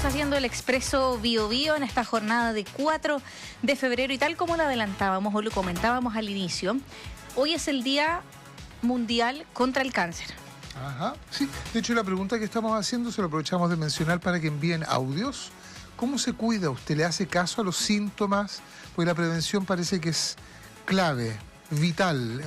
Estamos haciendo el Expreso Bio Bio en esta jornada de 4 de febrero y tal como lo adelantábamos o lo comentábamos al inicio, hoy es el Día Mundial contra el Cáncer. Ajá, sí. De hecho, la pregunta que estamos haciendo se lo aprovechamos de mencionar para que envíen audios. ¿Cómo se cuida usted? ¿Le hace caso a los síntomas? Porque la prevención parece que es clave, vital,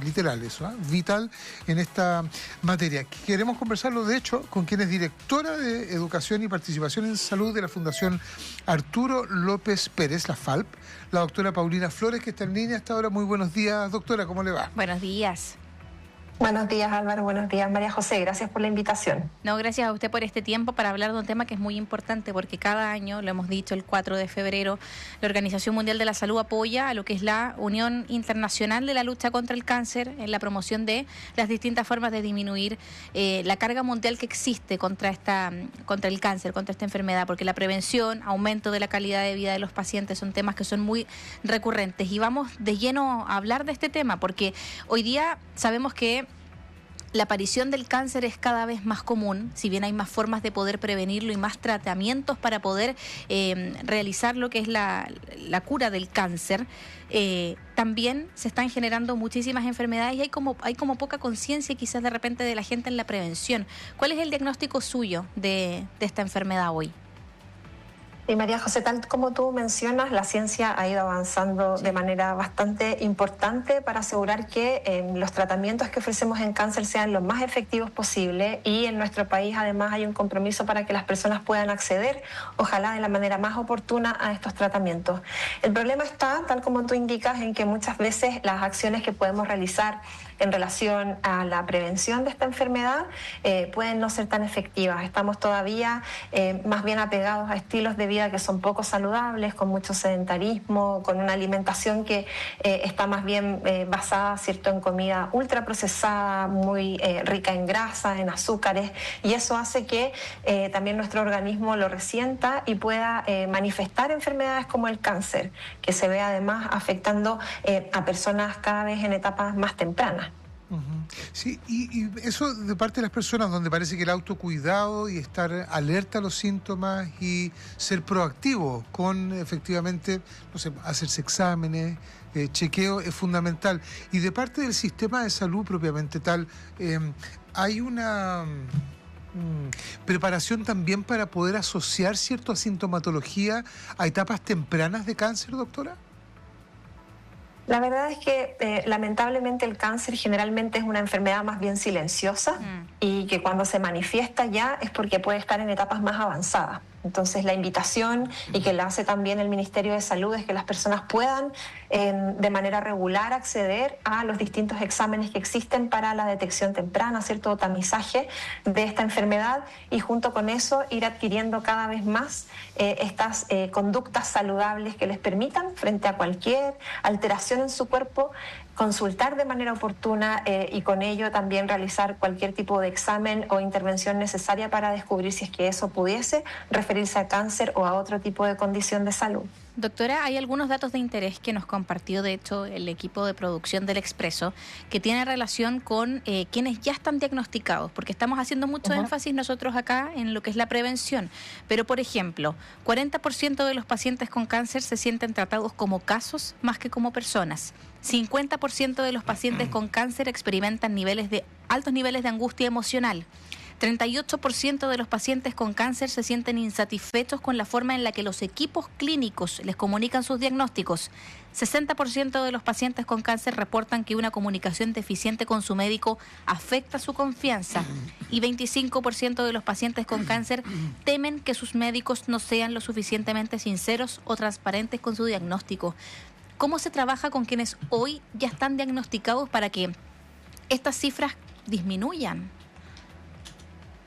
literal eso, vital en esta materia. Queremos conversarlo, de hecho, con quien es directora de Educación y Participación en Salud de la Fundación Arturo López Pérez, la FALP, la doctora Paulina Flores, que está en línea hasta ahora. Muy buenos días, doctora, ¿cómo le va? Buenos días. Buenos días, Álvaro. Buenos días, María José. Gracias por la invitación. No, gracias a usted por este tiempo para hablar de un tema que es muy importante porque cada año, lo hemos dicho, el 4 de febrero, la Organización Mundial de la Salud apoya a lo que es la Unión Internacional de la Lucha contra el Cáncer en la promoción de las distintas formas de disminuir la carga mundial que existe contra el cáncer, contra esta enfermedad, porque la prevención, aumento de la calidad de vida de los pacientes son temas que son muy recurrentes. Y vamos de lleno a hablar de este tema porque hoy día sabemos que la aparición del cáncer es cada vez más común, si bien hay más formas de poder prevenirlo y más tratamientos para poder realizar lo que es la cura del cáncer. También se están generando muchísimas enfermedades y hay como poca conciencia quizás de repente de la gente en la prevención. ¿Cuál es el diagnóstico suyo de esta enfermedad hoy? Y María José, tal como tú mencionas, la ciencia ha ido avanzando de manera bastante importante para asegurar que los tratamientos que ofrecemos en cáncer sean los más efectivos posible, y en nuestro país además hay un compromiso para que las personas puedan acceder, ojalá de la manera más oportuna, a estos tratamientos. El problema está, tal como tú indicas, en que muchas veces las acciones que podemos realizar en relación a la prevención de esta enfermedad pueden no ser tan efectivas. Estamos todavía más bien apegados a estilos de vida que son poco saludables, con mucho sedentarismo, con una alimentación que está más bien basada, ¿cierto?, en comida ultraprocesada, muy rica en grasa, en azúcares, y eso hace que también nuestro organismo lo resienta y pueda manifestar enfermedades como el cáncer, que se ve además afectando a personas cada vez en etapas más tempranas. Sí, y eso de parte de las personas, donde parece que el autocuidado y estar alerta a los síntomas y ser proactivo con efectivamente, no sé, hacerse exámenes, chequeo, es fundamental. Y de parte del sistema de salud propiamente tal, hay una preparación también para poder asociar cierta sintomatología a etapas tempranas de cáncer, doctora. La verdad es que lamentablemente el cáncer generalmente es una enfermedad más bien silenciosa y que cuando se manifiesta ya es porque puede estar en etapas más avanzadas. Entonces la invitación, y que la hace también el Ministerio de Salud, es que las personas puedan de manera regular acceder a los distintos exámenes que existen para la detección temprana, cierto tamizaje de esta enfermedad, y junto con eso ir adquiriendo cada vez más estas conductas saludables que les permitan, frente a cualquier alteración en su cuerpo, consultar de manera oportuna y con ello también realizar cualquier tipo de examen o intervención necesaria para descubrir si es que eso pudiese referirse a cáncer o a otro tipo de condición de salud. Doctora, hay algunos datos de interés que nos compartió, de hecho, el equipo de producción del Expreso, que tiene relación con quienes ya están diagnosticados, porque estamos haciendo mucho énfasis nosotros acá en lo que es la prevención. Pero, por ejemplo, 40% de los pacientes con cáncer se sienten tratados como casos más que como personas. 50% de los pacientes con cáncer experimentan altos niveles de angustia emocional. 38% de los pacientes con cáncer se sienten insatisfechos con la forma en la que los equipos clínicos les comunican sus diagnósticos. 60% de los pacientes con cáncer reportan que una comunicación deficiente con su médico afecta su confianza. Y 25% de los pacientes con cáncer temen que sus médicos no sean lo suficientemente sinceros o transparentes con su diagnóstico. ¿Cómo se trabaja con quienes hoy ya están diagnosticados para que estas cifras disminuyan?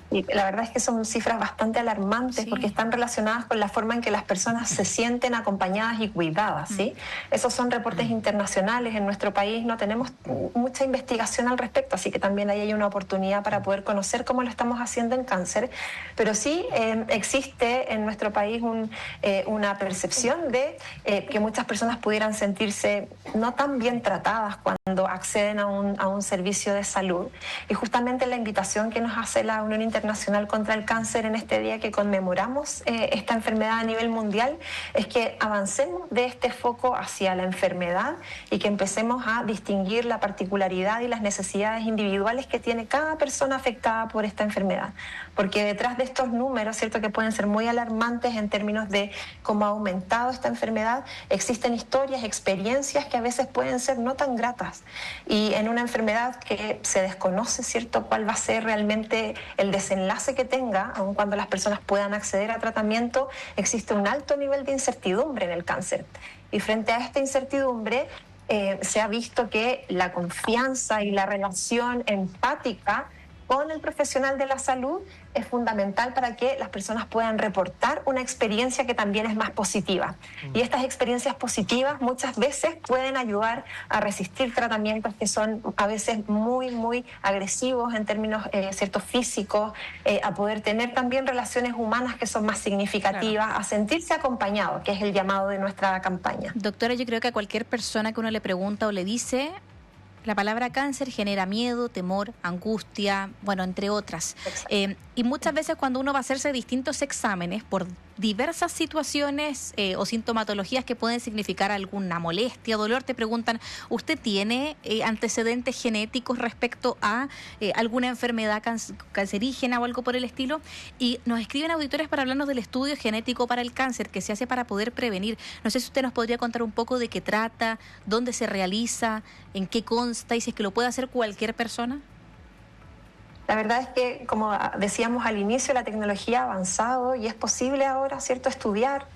Y la verdad es que son cifras bastante alarmantes, porque están relacionadas con la forma en que las personas se sienten acompañadas y cuidadas, ¿sí? Esos son reportes internacionales. En nuestro país no tenemos mucha investigación al respecto, así que también ahí hay una oportunidad para poder conocer cómo lo estamos haciendo en cáncer. Pero sí existe en nuestro país una percepción de que muchas personas pudieran sentirse no tan bien tratadas cuando acceden a un servicio de salud. Y justamente la invitación que nos hace la Unión Internacional Internacional contra el Cáncer en este día que conmemoramos esta enfermedad a nivel mundial es que avancemos de este foco hacia la enfermedad y que empecemos a distinguir la particularidad y las necesidades individuales que tiene cada persona afectada por esta enfermedad. Porque detrás de estos números, ¿cierto?, que pueden ser muy alarmantes en términos de cómo ha aumentado esta enfermedad, existen historias, experiencias que a veces pueden ser no tan gratas. Y en una enfermedad que se desconoce, ¿cierto?, cuál va a ser realmente el desenlace que tenga, aun cuando las personas puedan acceder a tratamiento, existe un alto nivel de incertidumbre en el cáncer. Y frente a esta incertidumbre, se ha visto que la confianza y la relación empática con el profesional de la salud es fundamental para que las personas puedan reportar una experiencia que también es más positiva. Y estas experiencias positivas muchas veces pueden ayudar a resistir tratamientos que son a veces muy, muy agresivos en términos ciertos físicos, a poder tener también relaciones humanas que son más significativas, claro, a sentirse acompañado, que es el llamado de nuestra campaña. Doctora, yo creo que a cualquier persona que uno le pregunta o le dice, la palabra cáncer genera miedo, temor, angustia, bueno, entre otras. Y muchas veces cuando uno va a hacerse distintos exámenes por diversas situaciones o sintomatologías que pueden significar alguna molestia, dolor, te preguntan, ¿usted tiene antecedentes genéticos respecto a alguna enfermedad cancerígena o algo por el estilo? Y nos escriben auditores para hablarnos del estudio genético para el cáncer que se hace para poder prevenir. No sé si usted nos podría contar un poco de qué trata, dónde se realiza, en qué consta y si es que lo puede hacer cualquier persona. La verdad es que, como decíamos al inicio, la tecnología ha avanzado y es posible ahora, ¿cierto?, estudiar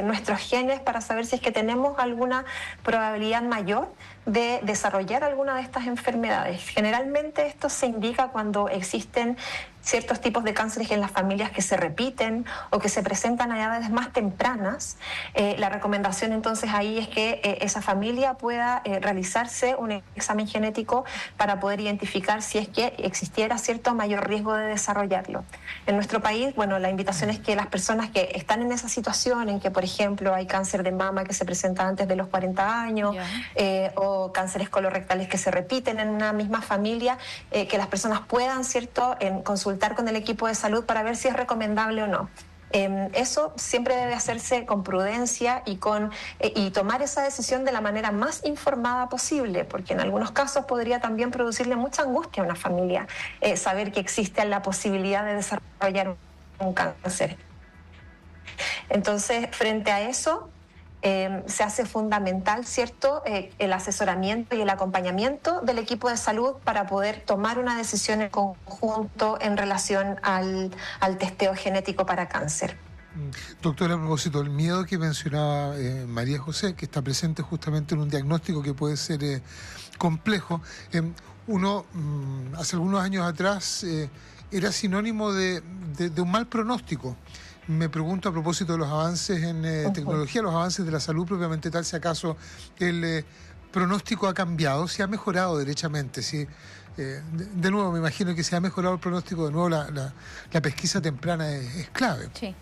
nuestros genes para saber si es que tenemos alguna probabilidad mayor de desarrollar alguna de estas enfermedades. Generalmente esto se indica cuando existen ciertos tipos de cánceres en las familias que se repiten o que se presentan a edades más tempranas. La recomendación entonces ahí es que esa familia pueda realizarse un examen genético para poder identificar si es que existiera cierto mayor riesgo de desarrollarlo. En nuestro país, bueno, la invitación es que las personas que están en esa situación, en que por ejemplo hay cáncer de mama que se presenta antes de los 40 años, o cánceres colorectales que se repiten en una misma familia, que las personas puedan, ¿cierto?, consultar con el equipo de salud para ver si es recomendable o no. Eso siempre debe hacerse con prudencia y tomar esa decisión de la manera más informada posible, porque en algunos casos podría también producirle mucha angustia a una familia saber que existe la posibilidad de desarrollar un cáncer. Entonces, frente a eso, se hace fundamental, ¿cierto?, el asesoramiento y el acompañamiento del equipo de salud para poder tomar una decisión en conjunto en relación al testeo genético para cáncer. Doctora, a propósito, el miedo que mencionaba María José, que está presente justamente en un diagnóstico que puede ser complejo, uno hace algunos años atrás era sinónimo de un mal pronóstico. Me pregunto a propósito de los avances en tecnología, los avances de la salud propiamente tal, si acaso el pronóstico ha cambiado, si ha mejorado derechamente, si de nuevo me imagino que si ha mejorado el pronóstico, de nuevo la pesquisa temprana es clave. Sí.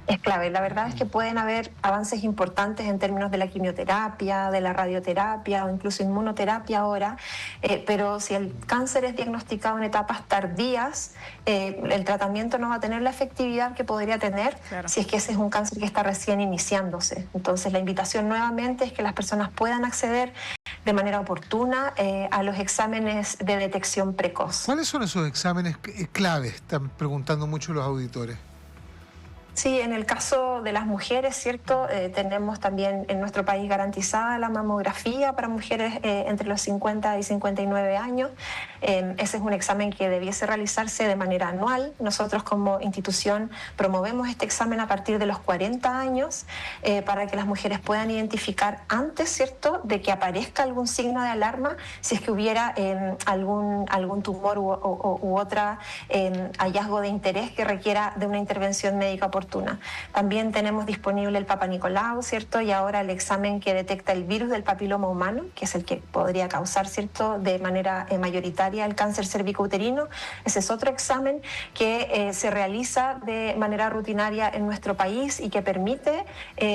Es clave. La verdad es que pueden haber avances importantes en términos de la quimioterapia, de la radioterapia o incluso inmunoterapia ahora, pero si el cáncer es diagnosticado en etapas tardías, el tratamiento no va a tener la efectividad que podría tener, claro, si es que ese es un cáncer que está recién iniciándose. Entonces la invitación nuevamente es que las personas puedan acceder de manera oportuna a los exámenes de detección precoz. ¿Cuáles son esos exámenes claves? Están preguntando mucho los auditores. Sí, en el caso de las mujeres, ¿cierto? Tenemos también en nuestro país garantizada la mamografía para mujeres entre los 50 y 59 años. Ese es un examen que debiese realizarse de manera anual. Nosotros como institución promovemos este examen a partir de los 40 años para que las mujeres puedan identificar antes, ¿cierto?, de que aparezca algún signo de alarma, si es que hubiera algún tumor u otro hallazgo de interés que requiera de una intervención médica oportuna. oportuna. También tenemos disponible el Papa Nicolau, ¿cierto? Y ahora el examen que detecta el virus del papiloma humano, que es el que podría causar, ¿cierto?, de manera mayoritaria el cáncer cervicouterino. Ese es otro examen que se realiza de manera rutinaria en nuestro país y que permite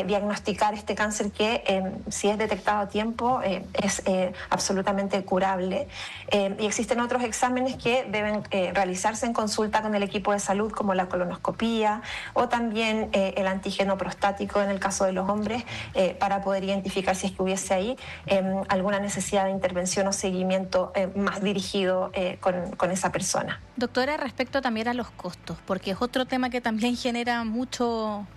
diagnosticar este cáncer que, si es detectado a tiempo, es absolutamente curable. Y existen otros exámenes que deben realizarse en consulta con el equipo de salud, como la colonoscopía o también el antígeno prostático en el caso de los hombres, para poder identificar si es que hubiese ahí alguna necesidad de intervención o seguimiento más dirigido con esa persona. Doctora, respecto también a los costos, porque es otro tema que también genera mucho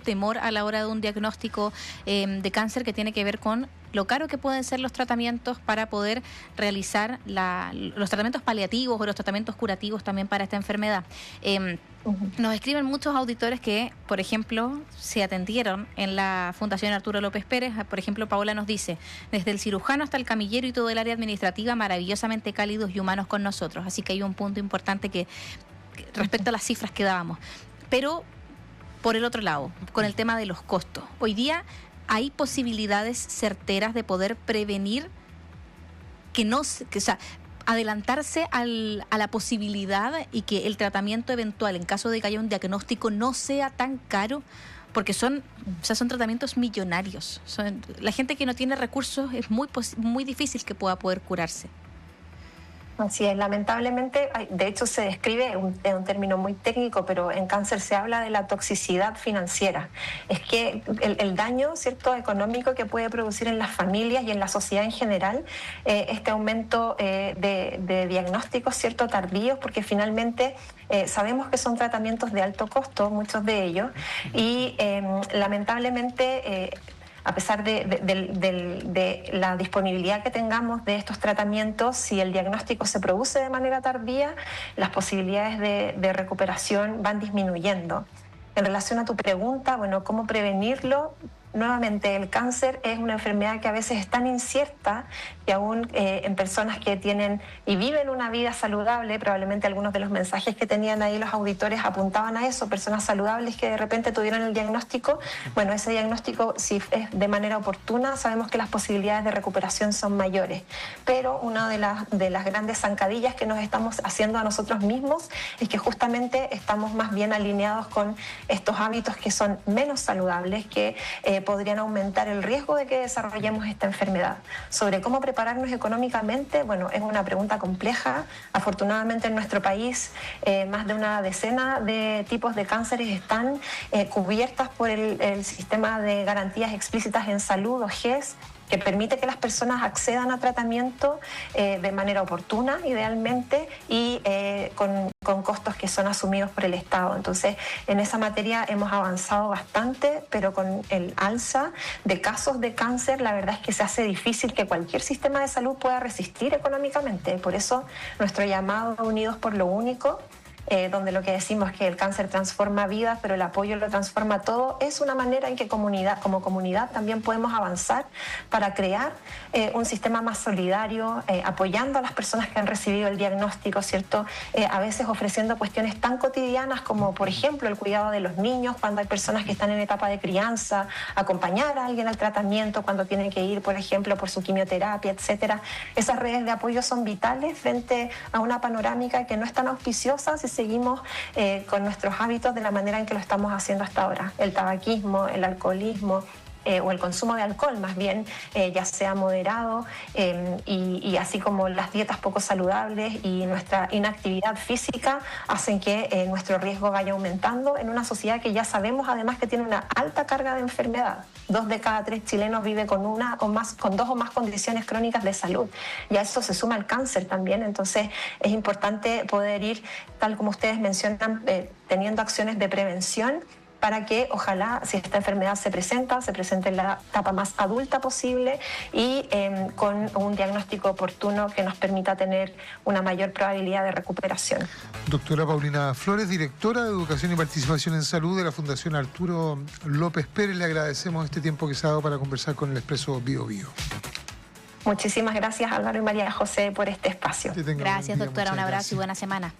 temor a la hora de un diagnóstico de cáncer, que tiene que ver con lo caro que pueden ser los tratamientos para poder realizar los tratamientos paliativos o los tratamientos curativos también para esta enfermedad. Nos escriben muchos auditores que, por ejemplo, se atendieron en la Fundación Arturo López Pérez. Por ejemplo, Paola nos dice: desde el cirujano hasta el camillero y todo el área administrativa, maravillosamente cálidos y humanos con nosotros. Así que hay un punto importante que respecto a las cifras que dábamos. Pero, por el otro lado, con el tema de los costos, hoy día hay posibilidades certeras de poder prevenir adelantarse a la posibilidad y que el tratamiento eventual, en caso de que haya un diagnóstico, no sea tan caro, porque son tratamientos millonarios. La gente que no tiene recursos es muy difícil que pueda poder curarse. Así es, lamentablemente, de hecho se describe un término muy técnico, pero en cáncer se habla de la toxicidad financiera. Es que el daño, ¿cierto?, económico que puede producir en las familias y en la sociedad en general, este aumento de diagnósticos, ¿cierto?, tardíos, porque finalmente sabemos que son tratamientos de alto costo, muchos de ellos, y lamentablemente a pesar de la disponibilidad que tengamos de estos tratamientos, si el diagnóstico se produce de manera tardía, las posibilidades de recuperación van disminuyendo. En relación a tu pregunta, bueno, ¿cómo prevenirlo? Nuevamente, el cáncer es una enfermedad que a veces es tan incierta que aún en personas que tienen y viven una vida saludable, probablemente algunos de los mensajes que tenían ahí los auditores apuntaban a eso, personas saludables que de repente tuvieron el diagnóstico. Bueno, ese diagnóstico, si es de manera oportuna, sabemos que las posibilidades de recuperación son mayores. Pero una de las grandes zancadillas que nos estamos haciendo a nosotros mismos es que justamente estamos más bien alineados con estos hábitos que son menos saludables, que podrían aumentar el riesgo de que desarrollemos esta enfermedad. Sobre cómo prepararnos económicamente, bueno, es una pregunta compleja. Afortunadamente en nuestro país más de una decena de tipos de cánceres están cubiertas por el sistema de garantías explícitas en salud, o GES, que permite que las personas accedan a tratamiento de manera oportuna, idealmente, y con costos que son asumidos por el Estado. Entonces, en esa materia hemos avanzado bastante, pero con el alza de casos de cáncer, la verdad es que se hace difícil que cualquier sistema de salud pueda resistir económicamente. Por eso, nuestro llamado a Unidos por lo Único, donde lo que decimos es que el cáncer transforma vidas, pero el apoyo lo transforma todo, es una manera en que como comunidad también podemos avanzar para crear un sistema más solidario, apoyando a las personas que han recibido el diagnóstico, ¿cierto? A veces ofreciendo cuestiones tan cotidianas como, por ejemplo, el cuidado de los niños cuando hay personas que están en etapa de crianza, acompañar a alguien al tratamiento cuando tienen que ir, por ejemplo, por su quimioterapia, etcétera. Esas redes de apoyo son vitales frente a una panorámica que no es tan auspiciosa si seguimos con nuestros hábitos de la manera en que lo estamos haciendo hasta ahora. El tabaquismo, el alcoholismo, o el consumo de alcohol más bien, ya sea moderado, y así como las dietas poco saludables y nuestra inactividad física hacen que nuestro riesgo vaya aumentando en una sociedad que ya sabemos además que tiene una alta carga de enfermedad. 2 de cada 3 chilenos vive con 2 o más condiciones crónicas de salud. Y a eso se suma el cáncer también. Entonces es importante poder ir, tal como ustedes mencionan, teniendo acciones de prevención, para que ojalá, si esta enfermedad se presente en la etapa más adulta posible y con un diagnóstico oportuno que nos permita tener una mayor probabilidad de recuperación. Doctora Paulina Flores, directora de Educación y Participación en Salud de la Fundación Arturo López Pérez, le agradecemos este tiempo que se ha dado para conversar con el Expreso Bio Bio. Muchísimas gracias, Álvaro y María José, por este espacio. Gracias, doctora. Un abrazo y buena semana.